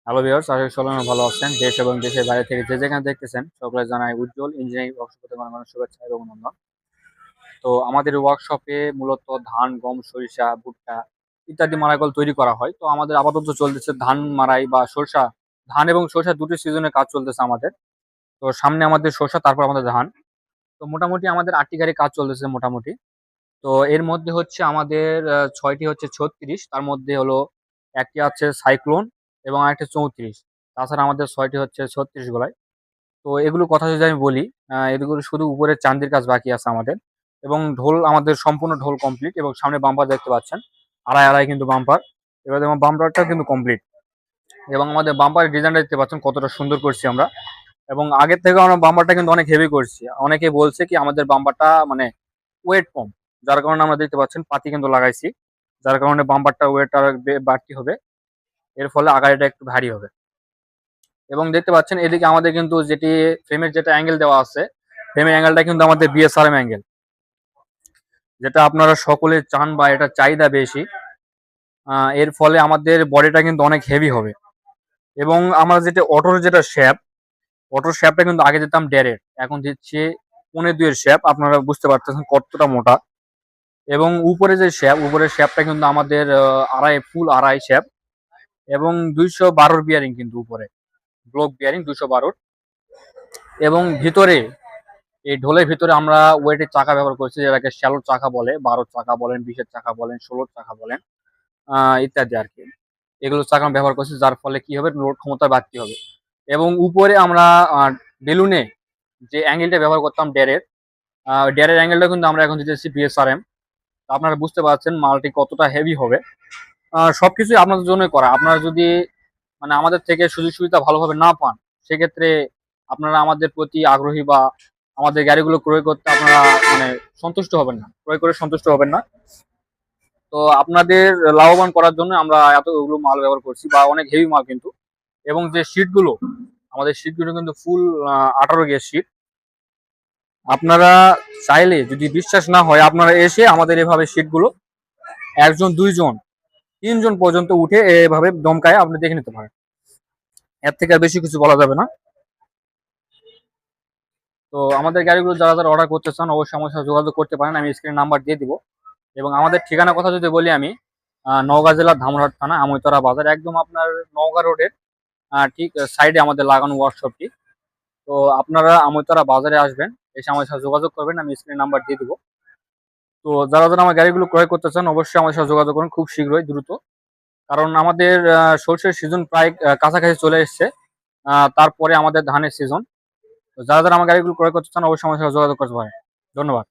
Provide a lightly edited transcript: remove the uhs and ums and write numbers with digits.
Hello viewers, আশা করি সবাই ভালো আছেন। দেশ এবং দেশের বাইরে থেকে যে যেখানে দেখতেছেন সকলে জানাই উজ্জ্বল ইঞ্জিনিয়ারিং ওয়ার্কশপ থেকে অনেক শুভেচ্ছা এবং অভিনন্দন। তো আমাদের ওয়ার্কশপে মূলত ধান, গম, সরিষা, ভুট্টা ইত্যাদি মারাইকল তৈরি করা হয়। তো আমাদের আপাতত চলতেছে ধান মারাই বা সরষা, ধান এবং সরষা দুটি সিজনে কাজ চলতেছে আমাদের। তো সামনে আমাদের সরষা, তারপর আমাদের ধান। তো মোটামুটি আমাদের ৮টি গাড়ি কাজ চলতেছে মোটামুটি। তো এর মধ্যে হচ্ছে আমাদের ৬টি হচ্ছে ৩৬, তার মধ্যে হলো একটি আছে সাইক্লোন এবং আরেকটি ৩৪। তাছাড়া আমাদের ৬টি হচ্ছে ৩৬ গলায়। তো এগুলোর কথা যদি আমি বলি, এগুলো শুধু উপরের চান্দির কাজ বাকি আছে আমাদের, এবং ঢোল আমাদের সম্পূর্ণ ঢোল কমপ্লিট, এবং সামনে বাম্পার দেখতে পাচ্ছেন, আড়াই আড়াই কিন্তু বাম্পার। এবার যেমন বাম্পারটাও কিন্তু কমপ্লিট, এবং আমাদের বাম্পারের ডিজাইনটা দেখতে পাচ্ছেন কতটা সুন্দর করছি আমরা। এবং আগের থেকে আমরা বাম্পারটা কিন্তু অনেক হেভি করছি। অনেকে বলছে কি আমাদের বাম্পারটা মানে ওয়েট কম, যার কারণে আমরা দেখতে পাচ্ছেন পাতি কিন্তু লাগাইছি, যার কারণে বাম্পারটা ওয়েট আর বাড়তি হবে, এর ফলে আগাড়িটা একটু ভারী হবে। এবং দেখতে পাচ্ছেন এদিকে আমাদের কিন্তু যেটি ফ্রেমের যেটা অ্যাঙ্গেল দেওয়া আছে, ফ্রেমের অ্যাঙ্গেলটা কিন্তু আমাদের বিএসআরএম অ্যাঙ্গেল, যেটা আপনারা সকলে চান বা এটা চাহিদা বেশি। এর ফলে আমাদের বডিটা কিন্তু অনেক হেভি হবে। এবং আমরা যেটা অটোর যেটা শ্যাপ, অটোর শ্যাপটা কিন্তু আগে দিতাম ডেরের, এখন দিচ্ছি ১.৫-২ এর শ্যাপ। আপনারা বুঝতে পারতেছেন কতটা মোটা। এবং উপরে যে শ্যাপ, উপরের শ্যাপটা কিন্তু আমাদের ফুল আড়াই শ্যাপ, এবং ২১২ বিয়ারিং কিন্তু উপরে ব্লক বিয়ারিং ২১২। এবং ভিতরে এই ঢোলের ভিতরে আমরা ওয়েটের চাকা ব্যবহার করছি, যেটাকে শ্যালোর চাকা বলে, ১২ চাকা বলেন, ২০-এর চাকা বলেন, ১৬-র চাকা বলেন, ইত্যাদি আর কি। এগুলো চাকা ব্যবহার করছি, যার ফলে কি হবে, লোড ক্ষমতা বাড়তি হবে। এবং উপরে আমরা বেলুনে যে অ্যাঙ্গেলটা ব্যবহার করতাম ডেরের, ডেরের অ্যাঙ্গেলটা কিন্তু আমরা এখন দিতেছি বিএসআরএম। আপনারা বুঝতে পারছেন মালটি কতটা হেভি হবে। সবকিছুই আপনাদের জন্যই করা। আপনারা যদি মানে আমাদের থেকে সুযোগ সুবিধা ভালোভাবে না পান, সেক্ষেত্রে আপনারা আমাদের প্রতি আগ্রহী বা আমাদের গাড়িগুলো ক্রয় করতে আপনারা মানে সন্তুষ্ট হবেন না, ক্রয় করে সন্তুষ্ট হবেন না। তো আপনাদের লাভবান করার জন্য আমরা এতগুলো মাল ব্যবহার করছি, বা অনেক হেভি মাল কিন্তু। এবং যে শীটগুলো, আমাদের শীটগুলো কিন্তু ফুল ১৮ গেজ শীট। আপনারা চাইলে, যদি বিশ্বাস না হয়, আপনারা এসে আমাদের এভাবে শীটগুলো ১ জন, ২ জন, ৩ জন পর্যন্ত উঠে এভাবে দমকায় আপনি দেখে নিতে পারেন। এর থেকে আর বেশি কিছু বলা যাবে না। তো আমাদের গাড়িগুলো যারা যারা অর্ডার করতে চান, অবশ্যই আমার সাথে যোগাযোগ করতে পারেন, আমি স্ক্রিনে নাম্বার দিয়ে দিব। এবং আমাদের ঠিকানার কথা যদি বলি আমি, নওগাঁ জেলার ধামরাট থানা, আমইতরা বাজার, একদম আপনার নওগাঁ রোডের ঠিক সাইডে আমাদের লাগানো ওয়ার্কশপটি। তো আপনারা আমইতরা বাজারে আসবেন, এসে আমার সাথে যোগাযোগ করবেন, আমি স্ক্রিনে নাম্বার দিয়ে দিব। তো যারা যারা আমার গাড়িগুলো ক্রয় করতে চান, অবশ্যই আমার সাথে যোগাযোগ করুন খুব শীঘ্রই, দ্রুত। কারণ আমাদের সর্ষের সিজন প্রায় কাছাকাছি চলে এসছে। তারপরে আমাদের ধানের সিজন। তো যারা যারা আমার গাড়িগুলো ক্রয় করতে চান, অবশ্যই আমার সাথে যোগাযোগ করতে পারেন। ধন্যবাদ।